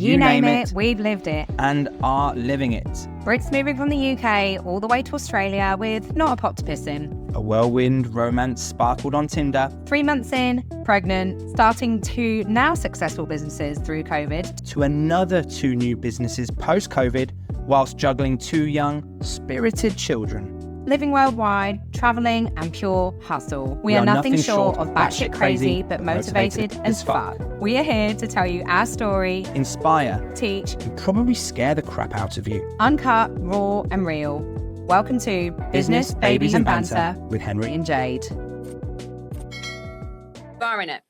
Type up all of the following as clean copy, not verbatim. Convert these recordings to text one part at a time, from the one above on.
You name it, we've lived it. And are living it. Brits moving from the UK all the way to Australia with not a pot to piss in. A whirlwind romance sparkled on Tinder. 3 months in, pregnant, starting 2 now successful businesses through COVID. To another 2 new businesses post-COVID, whilst juggling 2 young, spirited children. Living worldwide, travelling and pure hustle. We are nothing short of batshit crazy, but motivated as fuck. We are here to tell you our story, inspire, teach, and probably scare the crap out of you. Uncut, raw and real. Welcome to Business, Babies and Banter with Henry and Jade. Barring it.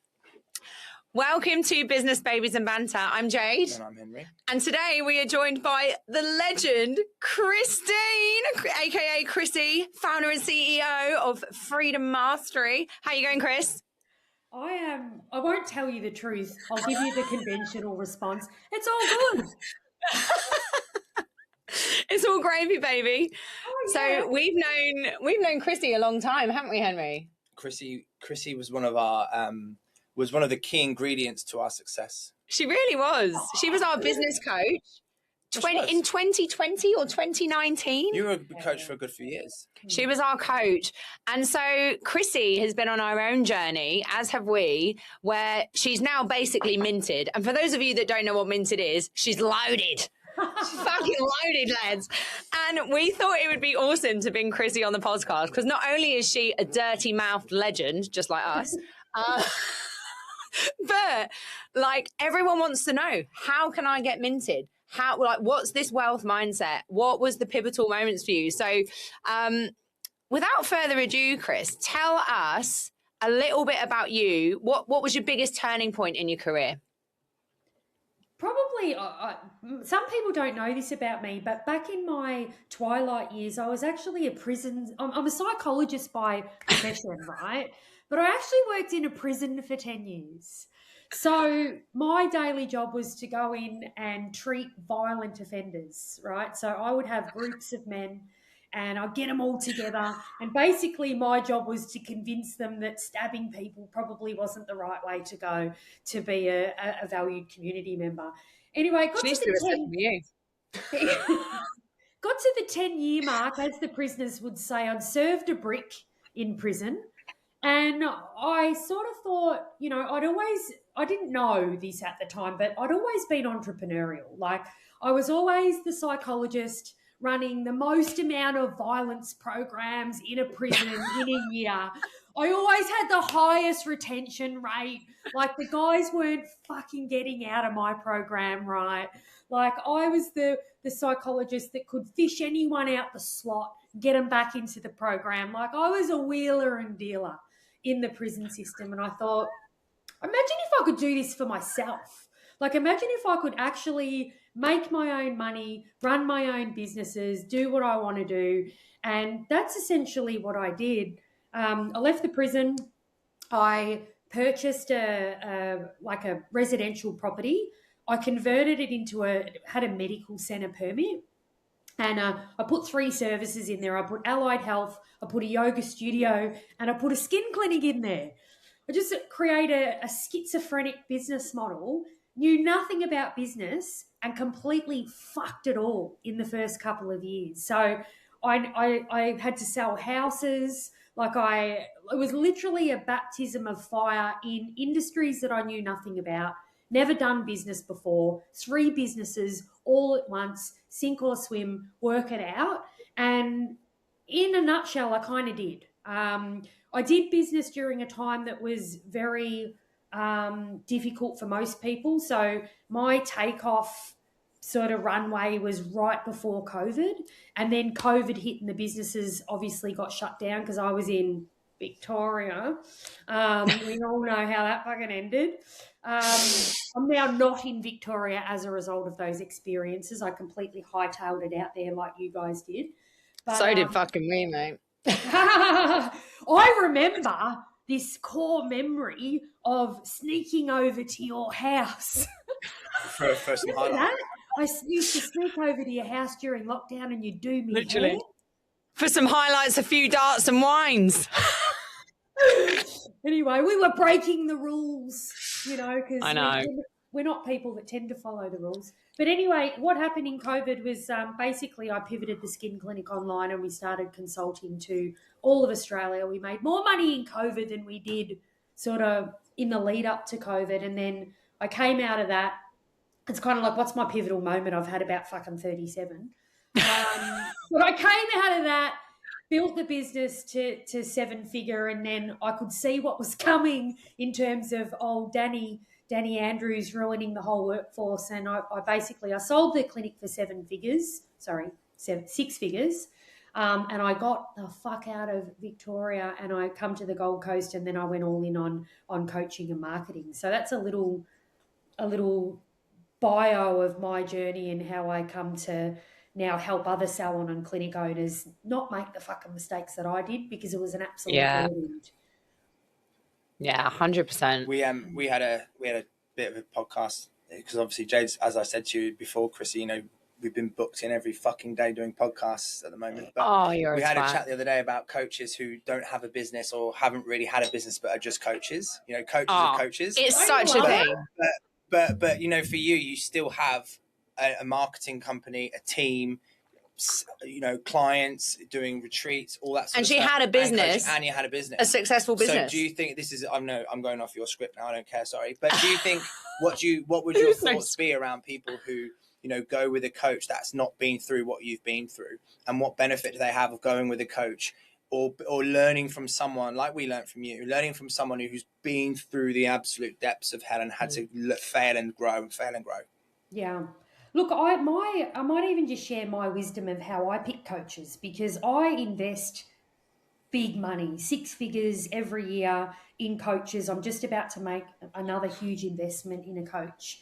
Welcome to Business Babies and Banter. I'm Jade. And I'm Henry. And today we are joined by the legend, Christine, aka Chrissy, founder and CEO of Freedom Mastery. How you going, Chris? I won't tell you the truth. I'll give you the conventional response. It's all good. It's all gravy, baby. Oh, yeah. So we've known Chrissy a long time, haven't we, Henry? Chrissy was one of our was one of the key ingredients to our success. She really was. She was our business coach in 2020 or 2019. You were a coach for a good few years. She was our coach. And so Chrissy has been on her own journey, as have we, where she's now basically minted. And for those of you that don't know what minted is, she's loaded. She's fucking loaded, lads. And we thought it would be awesome to bring Chrissy on the podcast because not only is she a dirty-mouthed legend, just like us, but like everyone wants to know, how can I get minted? What's this wealth mindset? What was the pivotal moments for you? So without further ado, Chris, tell us a little bit about you. What was your biggest turning point in your career? Probably, some people don't know this about me, but back in my twilight years, I was actually I'm a psychologist by profession, right? But I actually worked in a prison for 10 years. So my daily job was to go in and treat violent offenders, right? So I would have groups of men and I'd get them all together. And basically my job was to convince them that stabbing people probably wasn't the right way to go to be a valued community member. Anyway, got to the 10-year mark, as the prisoners would say. I'd served a brick in prison. And I sort of thought, I didn't know this at the time, but I'd always been entrepreneurial. Like I was always the psychologist running the most amount of violence programs in a prison in a year. I always had the highest retention rate. Like the guys weren't fucking getting out of my program, right? Like I was the psychologist that could fish anyone out the slot, get them back into the program. Like I was a wheeler and dealer in the prison system. And I thought, imagine if I could do this for myself. Like imagine if I could actually make my own money, run my own businesses, do what I want to do. And that's essentially what I did. I left the prison. I purchased a residential property. I converted it had a medical centre permit. And I put 3 services in there. I put allied health, I put a yoga studio, and I put a skin clinic in there. I just created a schizophrenic business model, knew nothing about business, and completely fucked it all in the first couple of years. So I had to sell houses. It was literally a baptism of fire in industries that I knew nothing about, never done business before, 3 businesses all at once, sink or swim, work it out. And in a nutshell, I kind of did. I did business during a time that was very difficult for most people. So my takeoff sort of runway was right before COVID. And then COVID hit and the businesses obviously got shut down because I was in Victoria. We all know how that fucking ended. I'm now not in Victoria as a result of those experiences. I completely hightailed it out there like you guys did. But, so did fucking me, mate. I remember this core memory of sneaking over to your house. For some highlight. I used to sneak over to your house during lockdown and you'd do me literally hair. For some highlights, a few darts and wines. Anyway, we were breaking the rules, because I know. we're not people that tend to follow the rules. But anyway, what happened in COVID was basically I pivoted the skin clinic online and we started consulting to all of Australia. We made more money in COVID than we did sort of in the lead up to COVID. And then I came out of that. It's kind of like, what's my pivotal moment? I've had about fucking 37. But I came out of that, built the business to 7-figure, and then I could see what was coming in terms of old Danny Andrews ruining the whole workforce. And I sold the clinic for 6 figures. And I got the fuck out of Victoria and I come to the Gold Coast, and then I went all in on coaching and marketing. So that's a little bio of my journey and how I come to now help other salon and clinic owners not make the fucking mistakes that I did, because it was an absolute whirlwind. Yeah, 100%. We had a bit of a podcast because obviously Jade's, as I said to you before, Chrissy, we've been booked in every fucking day doing podcasts at the moment. But we had a chat the other day about coaches who don't have a business or haven't really had a business but are just coaches. Coaches are coaches. It's such a thing. But for you still have a marketing company, a team, clients, doing retreats, all that sort and of she stuff. had a business. And you had a business. A successful business. So do you think this is, I'm going off your script now, I don't care, sorry. But do you think, what would your thoughts be around people who, go with a coach that's not been through what you've been through? And what benefit do they have of going with a coach or learning from someone like we learned from you, learning from someone who's been through the absolute depths of hell and had to fail and grow. Yeah. Look, I might even just share my wisdom of how I pick coaches, because I invest big money, 6 figures every year in coaches. I'm just about to make another huge investment in a coach.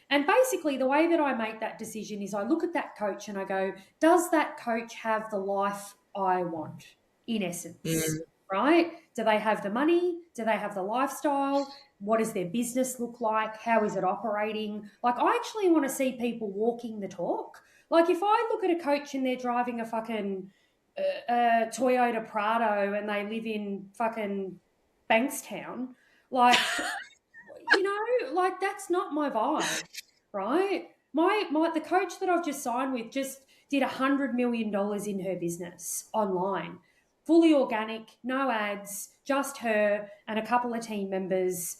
And basically the way that I make that decision is I look at that coach and I go, does that coach have the life I want, in essence, right? Do they have the money? Do they have the lifestyle? What does their business look like? How is it operating? Like, I actually want to see people walking the talk. Like, if I look at a coach and they're driving a fucking Toyota Prado and they live in fucking Bankstown, like, like that's not my vibe, right? The coach that I've just signed with just did $100 million in her business online, fully organic, no ads, just her and a couple of team members.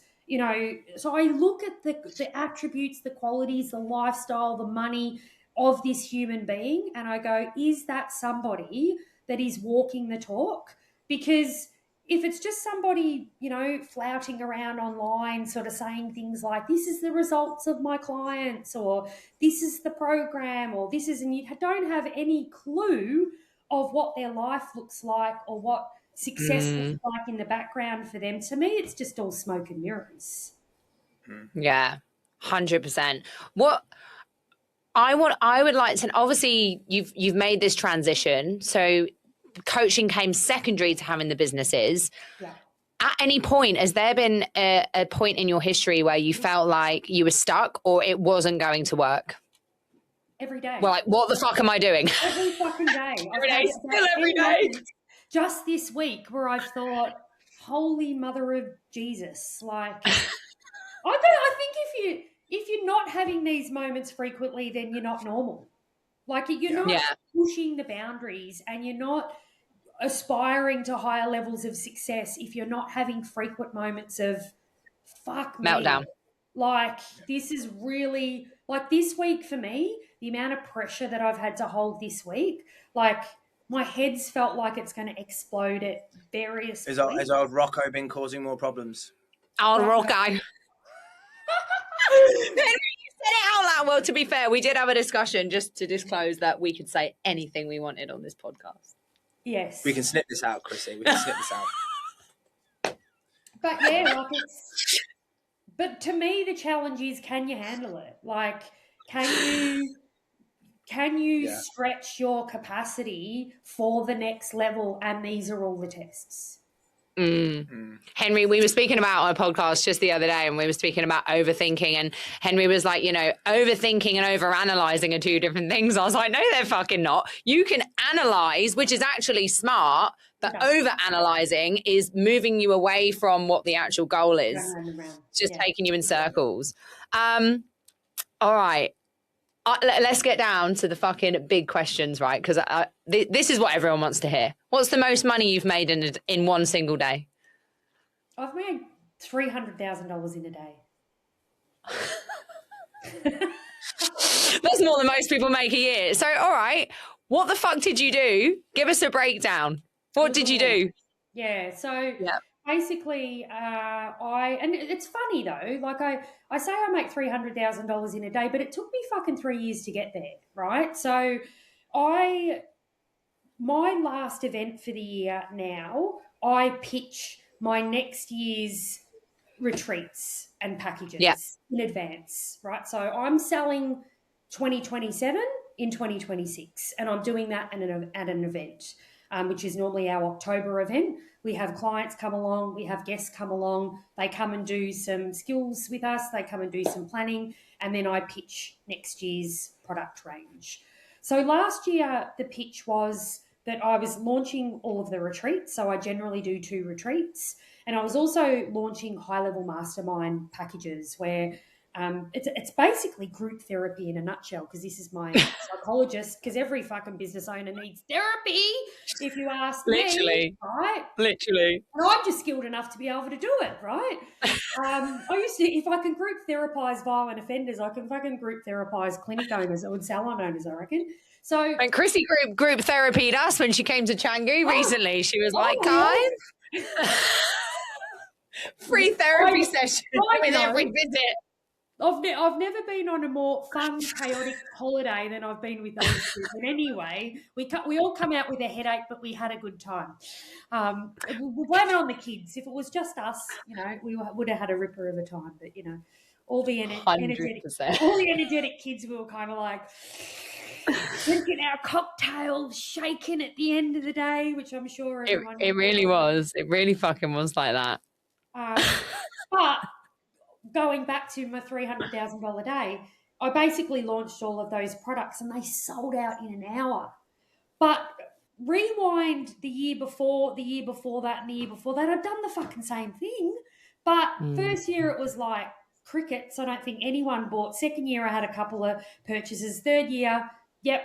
So I look at the attributes, the qualities, the lifestyle, the money of this human being, and I go, is that somebody that is walking the talk? Because if it's just somebody, flouting around online, sort of saying things like, this is the results of my clients, or this is the program, or this is, and you don't have any clue of what their life looks like or what success looks like in the background for them, to me, it's just all smoke and mirrors. Yeah, 100%. What I would like to, obviously you've made this transition. So coaching came secondary to having the businesses. Yeah. At any point, has there been a point in your history where you felt like you were stuck or it wasn't going to work? Every day. Well, like, what the fuck am I doing? Every fucking day. Every day. Just this week where I've thought, holy mother of Jesus. Like, I think if you're not having these moments frequently, then you're not normal. Like, you're not pushing the boundaries and you're not aspiring to higher levels of success if you're not having frequent moments of fuck me. Meltdown. Like, this is really, like, this week for me, the amount of pressure that I've had to hold this week, like, my head's felt like it's going to explode at various points. Has old Rocco been causing more problems? Old Rocco. Henry, you said it out loud. Well, to be fair, we did have a discussion just to disclose that we could say anything we wanted on this podcast. Yes. We can snip this out, Chrissy. We can snip this out. But yeah, like, but to me, the challenge is, can you handle it? Like, can you stretch your capacity for the next level? And these are all the tests. Henry, we were speaking about on a podcast just the other day, and we were speaking about overthinking, and Henry was like, overthinking and overanalyzing are two different things. I was like, no, they're fucking not. You can analyze, which is actually smart, but overanalyzing is moving you away from what the actual goal is. Round. Just taking you in circles. All right. Let's get down to the fucking big questions, right? Because this is what everyone wants to hear. What's the most money you've made in one single day? I've made $300,000 in a day. That's more than most people make a year. So, all right, what the fuck did you do? Give us a breakdown. What did you do? Yeah, so basically, and it's funny though, like I say I make $300,000 in a day, but it took me fucking 3 years to get there, right? So my last event for the year now, I pitch my next year's retreats and packages in advance, right? So I'm selling 2027 in 2026, and I'm doing that at an event, which is normally our October event. We have clients come along, we have guests come along, they come and do some skills with us, they come and do some planning, and then I pitch next year's product range. So last year, the pitch was that I was launching all of the retreats. So I generally do 2 retreats. And I was also launching high-level mastermind packages where it's basically group therapy in a nutshell, because this is my psychologist, because every fucking business owner needs therapy, if you ask me. Right? Literally. And I'm just skilled enough to be able to do it, right? I used to, if I can group therapize violent offenders, I can fucking group therapize clinic owners or salon owners, I reckon. So, and Chrissy group therapied us when she came to Canggu recently. She was like, guys, free therapy session with every visit. I've never been on a more fun, chaotic holiday than I've been with those two. But anyway, we all come out with a headache, but we had a good time. We'll blame it on the kids. If it was just us, we would have had a ripper of a time. But all the energetic kids, we were kind of like drinking our cocktails, shaking at the end of the day, which I'm sure everyone. It really was. It really fucking was like that. But going back to my $300,000 day, I basically launched all of those products and they sold out in an hour. But rewind the year before that, and the year before that, I'd done the fucking same thing. But first year it was like crickets. I don't think anyone bought. Second year I had a couple of purchases. Third year,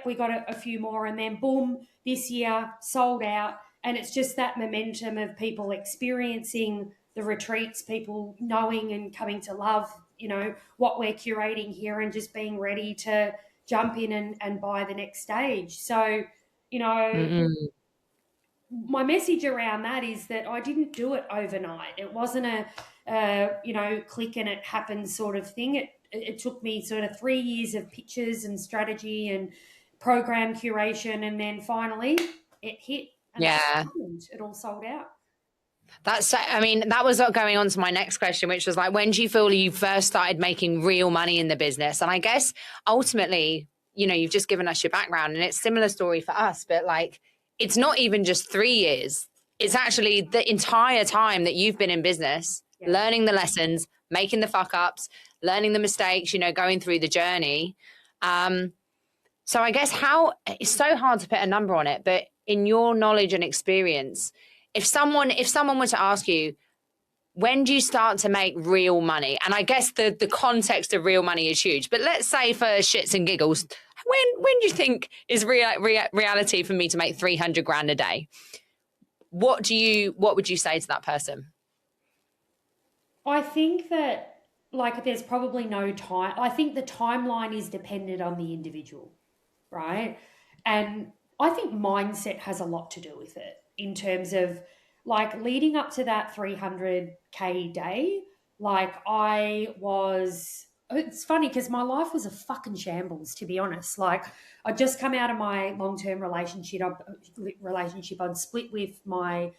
we got a few more. And then boom, this year sold out. And it's just that momentum of people experiencing the retreats, people knowing and coming to love, what we're curating here, and just being ready to jump in and buy the next stage. So, my message around that is that I didn't do it overnight. It wasn't a click and it happens sort of thing. It took me sort of 3 years of pitches and strategy and program curation, and then finally it hit. And it all sold out. That was going on to my next question, which was like, when do you feel you first started making real money in the business? And I guess ultimately, you've just given us your background, and it's a similar story for us, but like, it's not even just 3 years. It's actually the entire time that you've been in business, learning the lessons, making the fuck ups, learning the mistakes, going through the journey. So I guess it's so hard to put a number on it, but in your knowledge and experience, if someone were to ask you, when do you start to make real money? And I guess the context of real money is huge. But let's say for shits and giggles, when do you think is reality for me to make 300 grand a day? What would you say to that person? I think that there's probably no time. I think the timeline is dependent on the individual, right? And I think mindset has a lot to do with it, in terms of leading up to that 300K day. It's funny because my life was a fucking shambles, to be honest. I'd just come out of my long-term relationship. I'd split with my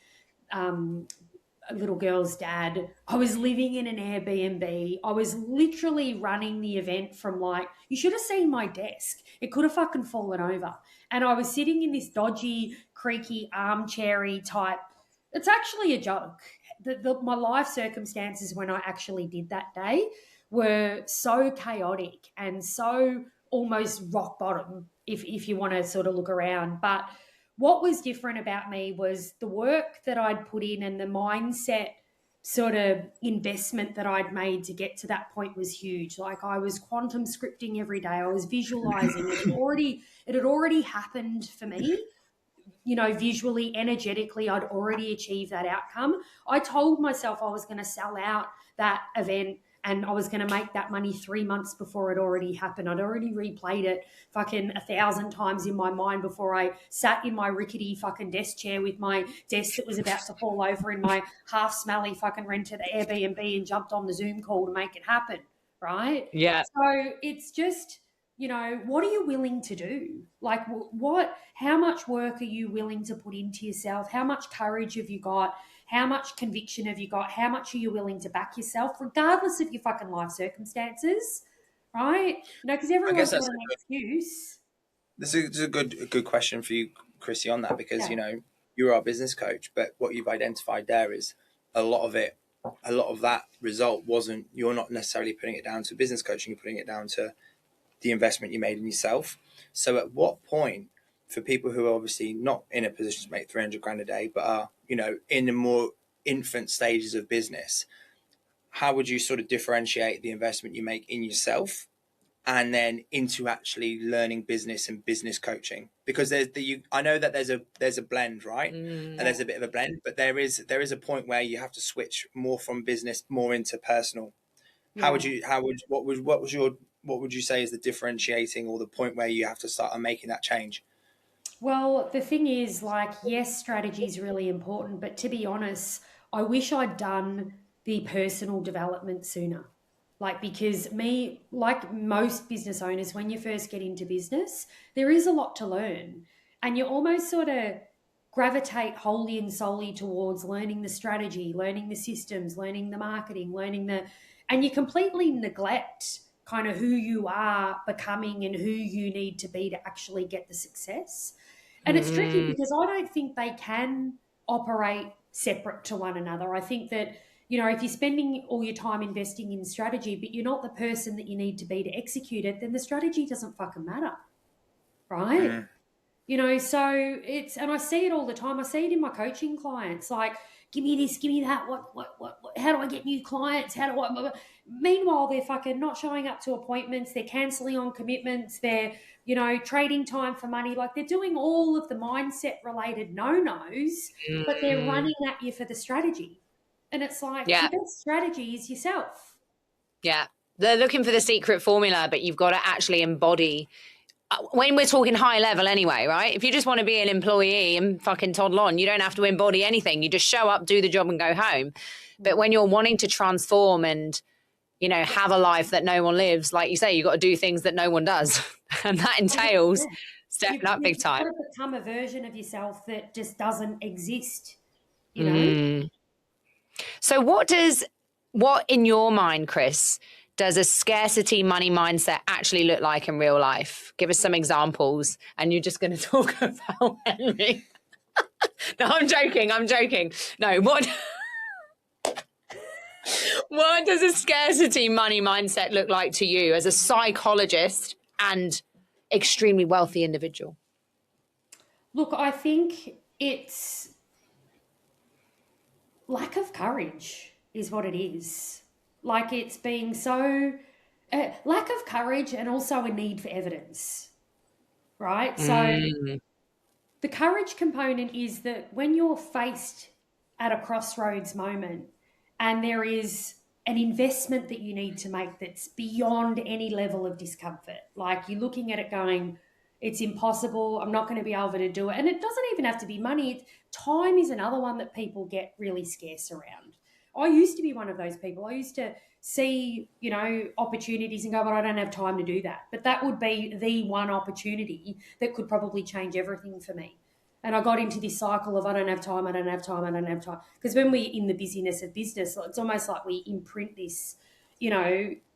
little girl's dad. I was living in an Airbnb. I was literally running the event from you should have seen my desk. It could have fucking fallen over. And I was sitting in this dodgy, creaky, armchairy type. It's actually a joke. My life circumstances when I actually did that day were so chaotic and so almost rock bottom, if you want to sort of look around. But what was different about me was the work that I'd put in and the mindset sort of investment that I'd made to get to that point was huge. Like I was quantum scripting every day. I was visualizing. It had already happened for me. Visually, energetically, I'd already achieved that outcome. I told myself I was going to sell out that event and I was going to make that money 3 months before it already happened. I'd already replayed it fucking 1,000 times in my mind before I sat in my rickety fucking desk chair with my desk that was about to fall over in my half smelly fucking rented Airbnb and jumped on the Zoom call to make it happen, right? Yeah. So it's just, what are you willing to do? Like how much work are you willing to put into yourself? How much courage have you got? How much conviction have you got? How much are you willing to back yourself, regardless of your fucking life circumstances, right? Because everyone's got an excuse. This is a good question for you, Chrissy, on that, because, you're our business coach, but what you've identified there is a lot of that result wasn't, you're not necessarily putting it down to business coaching, you're putting it down to the investment you made in yourself. So at what point, for people who are obviously not in a position to make 300 grand a day, but are, in the more infant stages of business, how would you sort of differentiate the investment you make in yourself and then into actually learning business and business coaching? Because I know that there's a blend, right? And there's a bit of a blend, but there is a point where you have to switch more from business more into personal. Yeah. What would you say is the differentiating or the point where you have to start making that change? Well, the thing is, yes, strategy is really important, but to be honest, I wish I'd done the personal development sooner. Because like most business owners, when you first get into business, there is a lot to learn. And you almost sort of gravitate wholly and solely towards learning the strategy, learning the systems, learning the marketing, and you completely neglect kind of who you are becoming and who you need to be to actually get the success. And it's tricky because I don't think they can operate separate to one another. I think that, if you're spending all your time investing in strategy, but you're not the person that you need to be to execute it, then the strategy doesn't fucking matter, right? So and I see it all the time. I see it in my coaching clients, like, give me this, give me that. What, how do I get new clients? How do I, meanwhile, they're fucking not showing up to appointments. They're canceling on commitments. They're, trading time for money. Like, they're doing all of the mindset related no-nos, but they're running at you for the strategy. And it's like, the best strategy is yourself. Yeah. They're looking for the secret formula, but you've got to actually embody. When we're talking high level anyway, right? If you just want to be an employee and fucking toddle on, you don't have to embody anything. You just show up, do the job and go home. But when you're wanting to transform and, have a life that no one lives, like you say, you've got to do things that no one does. And that entails stepping up big time. You've got to become a version of yourself that just doesn't exist, So what in your mind, Chris, does a scarcity money mindset actually look like in real life? Give us some examples. And you're just going to talk about Henry. No, I'm joking. No, what does a scarcity money mindset look like to you as a psychologist and extremely wealthy individual? Look, I think it's lack of courage is what it is. Like, it's being so lack of courage and also a need for evidence, right? So the courage component is that when you're faced at a crossroads moment and there is an investment that you need to make that's beyond any level of discomfort, like you're looking at it going, it's impossible, I'm not going to be able to do it. And it doesn't even have to be money. Time is another one that people get really scarce around. I used to be one of those people. I used to see, opportunities and go, but I don't have time to do that. But that would be the one opportunity that could probably change everything for me. And I got into this cycle of I don't have time. Because when we're in the busyness of business, it's almost like we imprint this,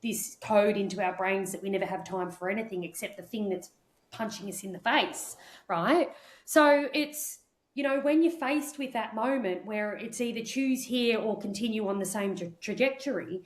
this code into our brains that we never have time for anything except the thing that's punching us in the face, right? So it's, when you're faced with that moment where it's either choose here or continue on the same trajectory,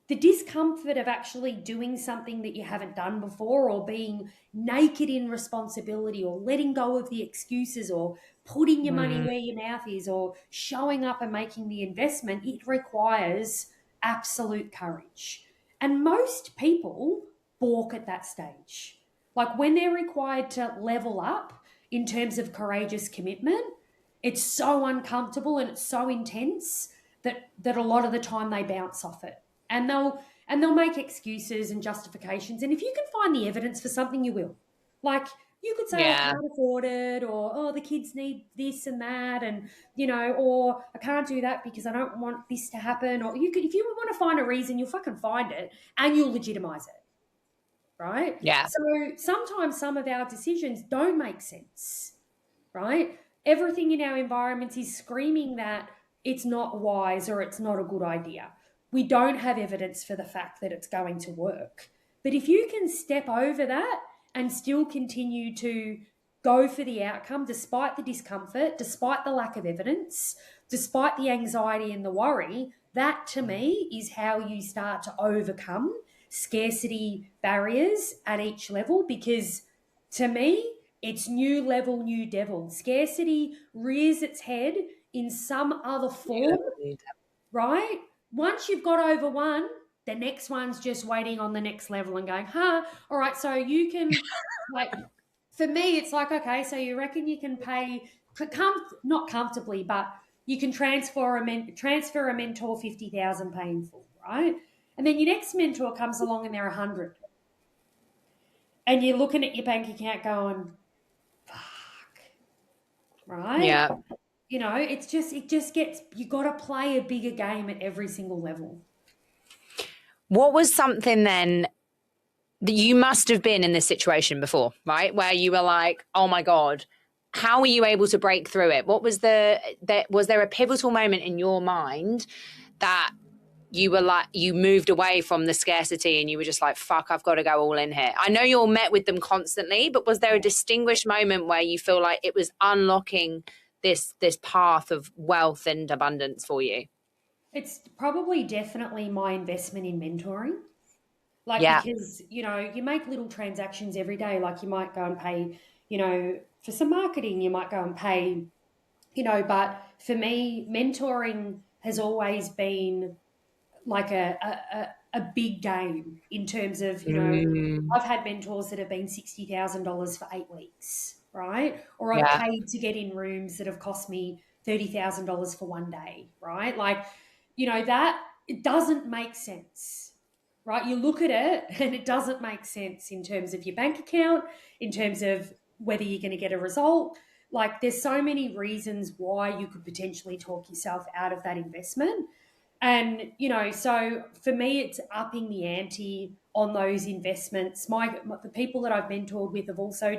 the discomfort of actually doing something that you haven't done before, or being naked in responsibility, or letting go of the excuses, or putting your money where your mouth is, or showing up and making the investment, it requires absolute courage. And most people balk at that stage. Like when they're required to level up in terms of courageous commitment, it's so uncomfortable and it's so intense that a lot of the time they bounce off it. And they'll make excuses and justifications. And if you can find the evidence for something, you will. Like you could say, I can't afford it, or oh, the kids need this and that, and or I can't do that because I don't want this to happen. Or if you want to find a reason, you'll fucking find it and you'll legitimize it. Right? Yeah. So sometimes some of our decisions don't make sense. Right? Everything in our environments is screaming that it's not wise or it's not a good idea. We don't have evidence for the fact that it's going to work. But if you can step over that and still continue to go for the outcome despite the discomfort, despite the lack of evidence, despite the anxiety and the worry, that to me is how you start to overcome scarcity barriers at each level. Because to me, it's new level, new devil. Scarcity rears its head in some other form, right? Once you've got over one, the next one's just waiting on the next level and going, all right, so you can, like, for me, it's like, okay, so you reckon you can pay, not comfortably, but you can transfer a mentor 50,000 paying full, right? And then your next mentor comes along and they're 100. And you're looking at your bank account going, fuck, right? Yeah. It just gets, you got to play a bigger game at every single level. What was something then that you must have been in this situation before, right? Where you were like, oh my God, how were you able to break through it? What was was there a pivotal moment in your mind that you were like, you moved away from the scarcity and you were just like, fuck, I've got to go all in here? I know you're met with them constantly, but was there a distinguished moment where you feel like it was unlocking this path of wealth and abundance for you? It's probably definitely my investment in mentoring. Because, you make little transactions every day. Like you might go and pay, for some marketing, you might go and pay, but for me, mentoring has always been like a big game in terms of, I've had mentors that have been $60,000 for 8 weeks, right? Or I've paid to get in rooms that have cost me $30,000 for one day, right? Like, that it doesn't make sense, right? You look at it and it doesn't make sense in terms of your bank account, in terms of whether you're going to get a result. Like there's so many reasons why you could potentially talk yourself out of that investment. And, so for me, it's upping the ante on those investments. The people that I've mentored with have also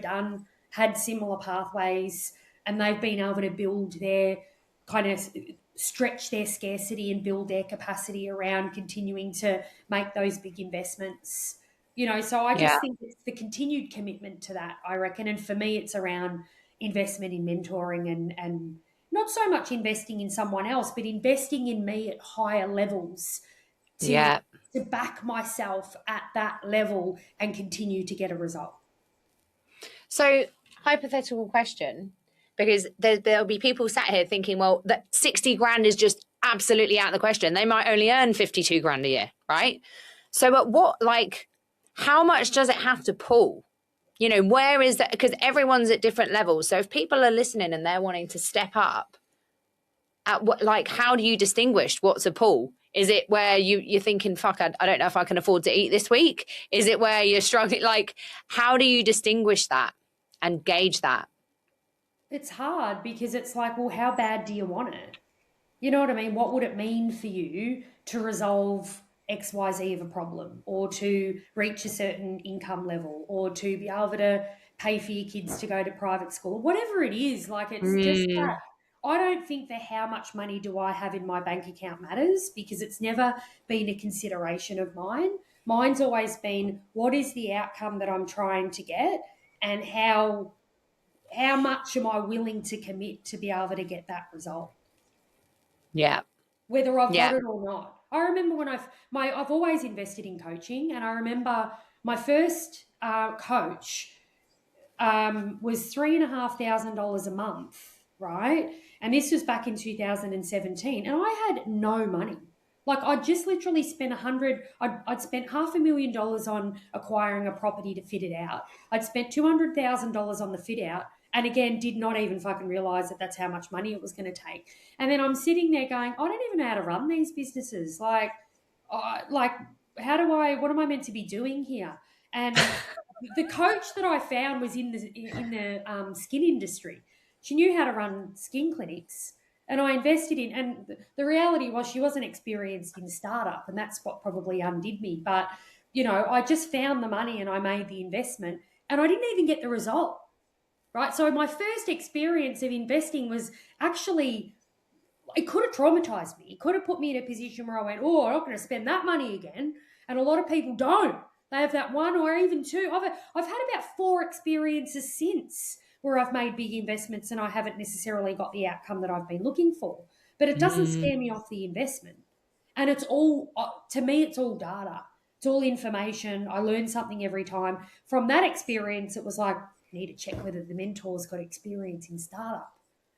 had similar pathways, and they've been able to build their kind of stretch their scarcity and build their capacity around continuing to make those big investments. So I just think it's the continued commitment to that, I reckon. And for me, it's around investment in mentoring and not so much investing in someone else, but investing in me at higher levels to back myself at that level and continue to get a result. So, hypothetical question, because there'll be people sat here thinking, well, that 60 grand is just absolutely out of the question. They might only earn 52 grand a year, right? So at how much does it have to pull? Where is that? Because everyone's at different levels. So if people are listening and they're wanting to step up, how do you distinguish what's a pull? Is it where you're thinking, fuck, I don't know if I can afford to eat this week? Is it where you're struggling? Like, how do you distinguish that and gauge that? It's hard because it's like, well, how bad do you want it? You know what I mean? What would it mean for you to resolve XYZ of a problem, or to reach a certain income level, or to be able to pay for your kids to go to private school, whatever it is? Like, it's just that. I don't think that how much money do I have in my bank account matters, because it's never been a consideration of mine. Mine's always been, what is the outcome that I'm trying to get, and how much am I willing to commit to be able to get that result? Yeah. whether I've got it or not. I remember when I've always invested in coaching, and I remember my first coach was $3,500 a month, right? And this was back in 2017, and I had no money. Like, I'd just literally spent I'd spent $500,000 on acquiring a property to fit it out. I'd spent $200,000 on the fit out, and again, did not even fucking realize that that's how much money it was going to take. And then I'm sitting there going, I don't even know how to run these businesses. Like, what am I meant to be doing here? And the coach that I found was in the skin industry. She knew how to run skin clinics, and I invested in. And the reality was, she wasn't experienced in startup, and that's what probably undid me. But I just found the money and I made the investment, and I didn't even get the result. Right, so my first experience of investing was actually, it could have traumatized me. It could have put me in a position where I went, oh, I'm not going to spend that money again. And a lot of people don't. They have that one or even two. I've had about 4 experiences since where I've made big investments and I haven't necessarily got the outcome that I've been looking for. But it doesn't scare me off the investment. And it's all, to me, it's all data. It's all information. I learn something every time. From that experience, it was like, I need to check whether the mentor's got experience in startup,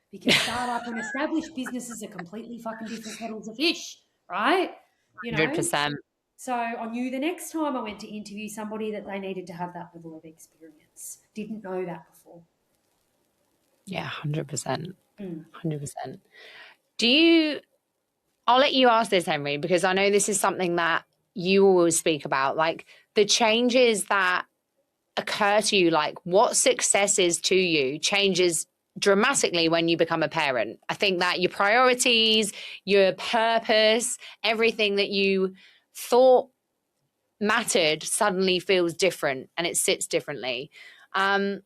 because startup and established businesses are completely fucking different kettles of fish, right? 100%. So I knew the next time I went to interview somebody that they needed to have that level of experience. Didn't know that before. Yeah, 100%. 100%. I'll let you ask this, Henry, because I know this is something that you always speak about, like the changes that occur to you, like what success is to you changes dramatically when you become a parent. I think that your priorities, your purpose, everything that you thought mattered suddenly feels different and it sits differently. How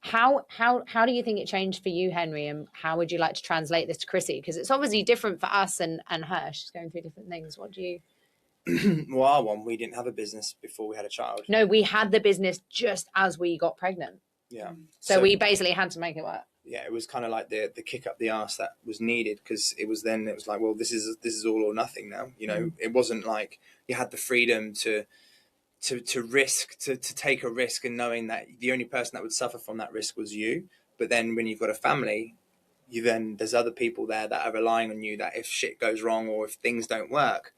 do you think it changed for you, Henry, and how would you like to translate this to Chrissy? Because it's obviously different for us and her. She's going through different things. What do you... Well, we didn't have a business before we had a child. No, we had the business just as we got pregnant. Yeah. So we basically had to make it work. Yeah, it was kind of like the kick up the arse that was needed, because it was like, well, this is all or nothing now. It wasn't like you had the freedom to risk, to take a risk, and knowing that the only person that would suffer from that risk was you. But then when you've got a family, there's other people there that are relying on you, that if shit goes wrong or if things don't work,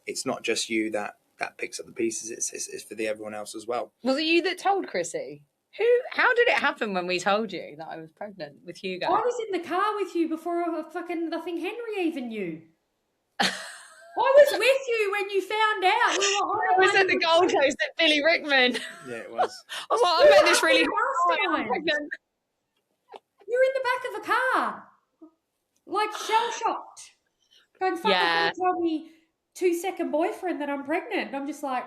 it's not just you that picks up the pieces. It's for everyone else as well. Was it you that told Chrissy? How did it happen when we told you that I was pregnant with you guys? I was in the car with you before I think Henry even knew. I was with you when you found out. I was at the Gold Coast at Billy Rickman. Yeah, it was. I was like, I met this really I'm pregnant. You're in the back of a car, like shell-shocked. Going, fuck, yeah. Tell me 2-second boyfriend that I'm pregnant. I'm just like,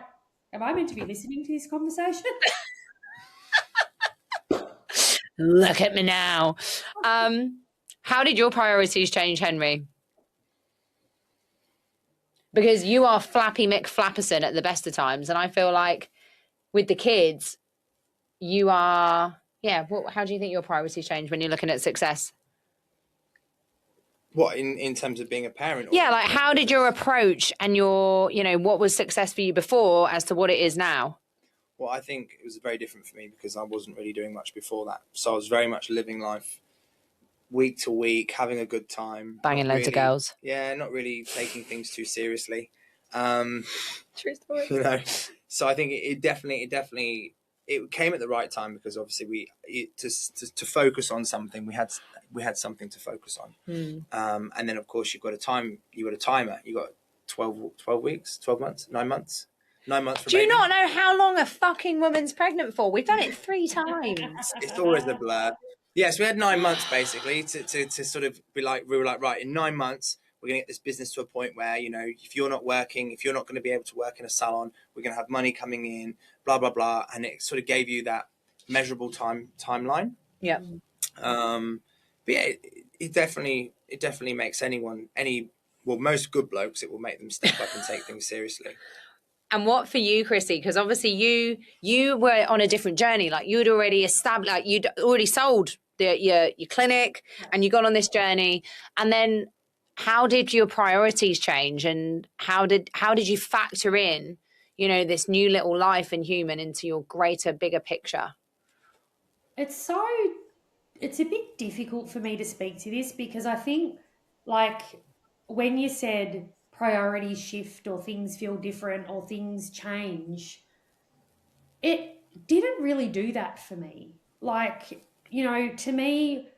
am I meant to be listening to this conversation? Look at me now. How did your priorities change, Henry? Because you are Flappy McFlapperson at the best of times. And I feel like with the kids, you are, how do you think your priorities change when you're looking at success? What, in terms of being a parent? Yeah, like how did your approach and your, what was success for you before as to what it is now? Well, I think it was very different for me because I wasn't really doing much before that. So I was very much living life week to week, having a good time. Banging loads of girls. Yeah, not really taking things too seriously. True story. So I think it definitely came at the right time, because obviously to focus on something, we had something to focus on. And then of course you've got a timer. You got 12 weeks, 12 months, 9 months. 9 months. Do you not know how long a fucking woman's pregnant for? We've done it 3 times. It's always the blur. Yes, we had 9 months basically to sort of be like, we were like, right, in 9 months, we're going to get this business to a point where, if you're not working, if you're not going to be able to work in a salon, we're going to have money coming in, blah, blah, blah. And it sort of gave you that measurable timeline. Yeah. But yeah, it definitely makes most good blokes, it will make them step up and take things seriously. And what for you, Chrissy? Because obviously you were on a different journey. Like you'd already established, like you'd already sold your clinic, and you got on this journey. And then how did your priorities change, and how did you factor in, you know, this new little life and human into your greater, bigger picture? It's a bit difficult for me to speak to this because I think, like, when you said priorities shift or things feel different or things change, it didn't really do that for me. Like, you know, to me,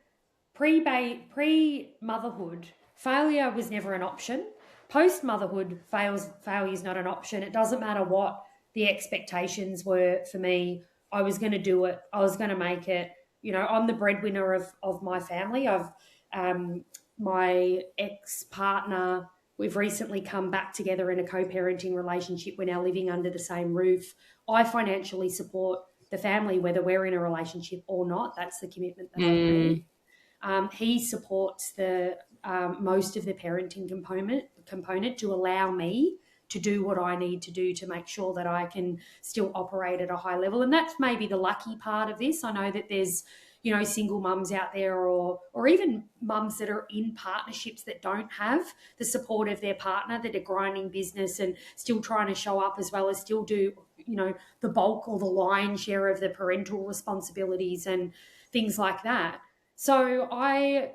pre-motherhood, failure was never an option. Post-motherhood, failure is not an option. It doesn't matter what the expectations were for me. I was going to do it. I was going to make it. You know, I'm the breadwinner of my family. My ex-partner, we've recently come back together in a co-parenting relationship. We're now living under the same roof. I financially support the family, whether we're in a relationship or not. That's the commitment that I've made. He supports the most of the parenting component to allow me to do what I need to do to make sure that I can still operate at a high level. And that's maybe the lucky part of this. I know that there's, you know, single mums out there or even mums that are in partnerships that don't have the support of their partner, that are grinding business and still trying to show up as well as still do, you know, the bulk or the lion's share of the parental responsibilities and things like that. So I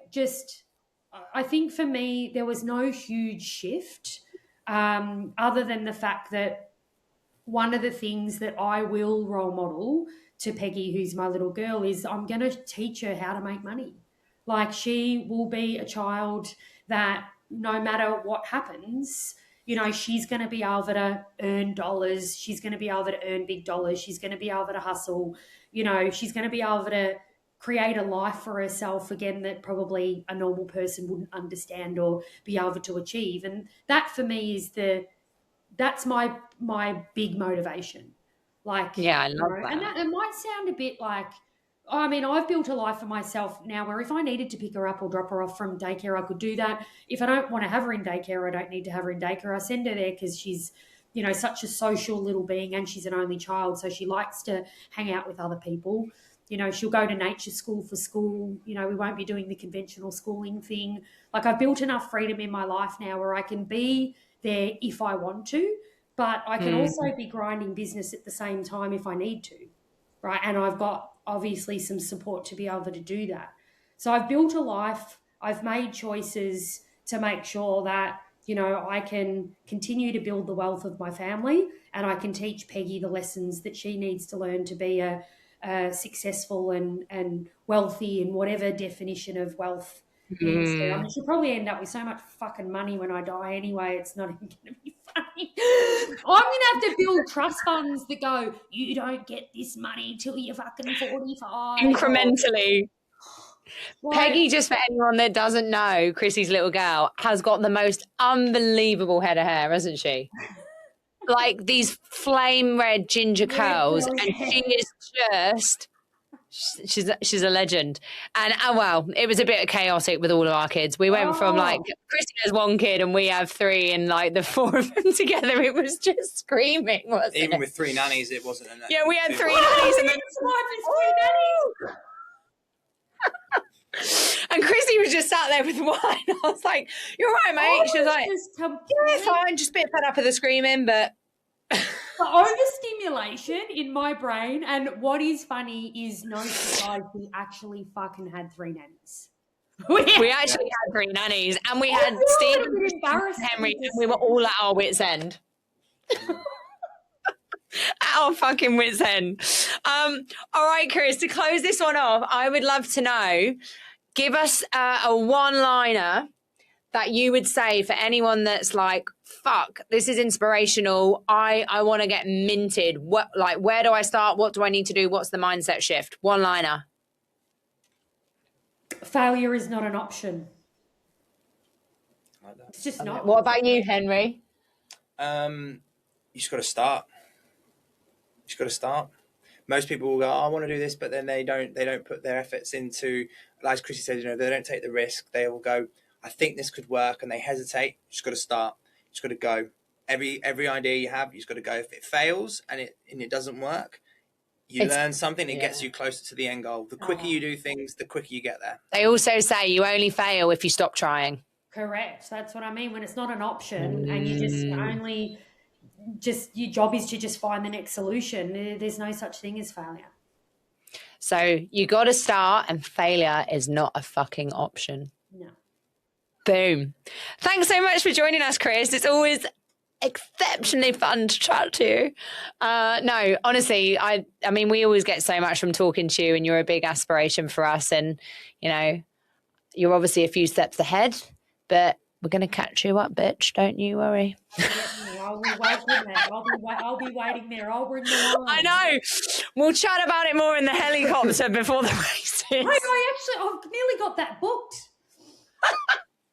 think for me, there was no huge shift other than the fact that one of the things that I will role model to Peggy, who's my little girl, is I'm going to teach her how to make money. Like, she will be a child that no matter what happens, you know, she's going to be able to earn dollars. She's going to be able to earn big dollars. She's going to be able to hustle. You know, she's going to be able to create a life for herself again that probably a normal person wouldn't understand or be able to achieve. And that for me is that's my big motivation. Like, Yeah, I love that. And that it might sound a bit like, I mean, I've built a life for myself now where if I needed to pick her up or drop her off from daycare, I could do that. If I don't want to have her in daycare, I don't need to have her in daycare. I send her there because she's, you know, such a social little being and she's an only child. So she likes to hang out with other people. You know, she'll go to nature school for school. You know, we won't be doing the conventional schooling thing. Like, I've built enough freedom in my life now where I can be there if I want to, but I can also be grinding business at the same time if I need to, right? And I've got obviously some support to be able to do that. So I've built a life. I've made choices to make sure that, you know, I can continue to build the wealth of my family and I can teach Peggy the lessons that she needs to learn to be a successful and wealthy in whatever definition of wealth is. I mean, she'll probably end up with so much fucking money when I die anyway, it's not even going to be funny. I'm going to have to build trust funds that go, you don't get this money till you're fucking 45. Incrementally. Like, Peggy, just for anyone that doesn't know, Chrissy's little girl has got the most unbelievable head of hair, hasn't she? Like these flame red ginger curls, and she is just she's a legend. And well, it was a bit chaotic with all of our kids. We went from like Chrissy has one kid and we have three, and like the four of them together, it was just screaming, wasn't it? Even with three nannies, it wasn't enough. Yeah, we had three nannies, and then and Chrissy was just sat there with wine. I was like, "You're right, mate." She was like, "Yeah, fine, just a bit fed up of the screaming, but." The overstimulation in my brain, and what is funny is no surprise, we actually fucking had three nannies. We actually had three nannies, and we had Steve and Henry, and we were all at our wits' end. At our fucking wits' end. All right, Chris, to close this one off, I would love to know, give us a one-liner that you would say for anyone that's like, fuck, this is inspirational. I want to get minted. What, like, where do I start? What do I need to do? What's the mindset shift? One-liner. Failure is not an option. Like that. It's just not. What about you, Henry? You just got to start. You just got to start. Most people will go, I want to do this, but then they don't put their efforts into, as Chrissy said, you know, they don't take the risk. They will go, I think this could work, and they hesitate. You just got to start. You just got to go. Every idea you have, you just got to go. If it fails and it doesn't work, you learn something. It gets you closer to the end goal. The quicker you do things, the quicker you get there. They also say you only fail if you stop trying. Correct. That's what I mean. When it's not an option and you your job is to just find the next solution. There's no such thing as failure. So you got to start, and failure is not a fucking option. No. Boom. Thanks so much for joining us, Chris. It's always exceptionally fun to chat to you. No, honestly, I mean, we always get so much from talking to you, and you're a big aspiration for us. And, you know, you're obviously a few steps ahead, but we're going to catch you up, bitch. Don't you worry. I'll be waiting there. I'll bring the wine. I know. We'll chat about it more in the helicopter before the races. I've nearly got that booked.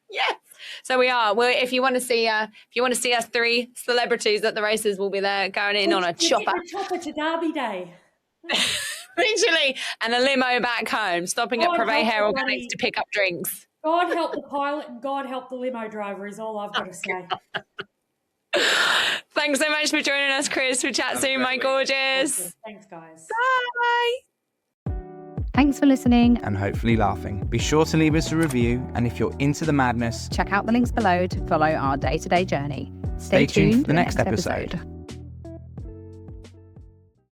Yes. So we are. Well, if you want to see us three celebrities at the races, we'll be there going in on a chopper. A chopper to Derby Day. Literally, and a limo back home, stopping at Privé Hair Organics to pick up drinks. God help the pilot and God help the limo driver is all I've got to say. Thanks so much for joining us, Chris. We'll chat soon, my gorgeous. Thanks, guys. Bye. Thanks for listening. And hopefully laughing. Be sure to leave us a review. And if you're into the madness, Check out the links below to follow our day-to-day journey. stay tuned for the next episode.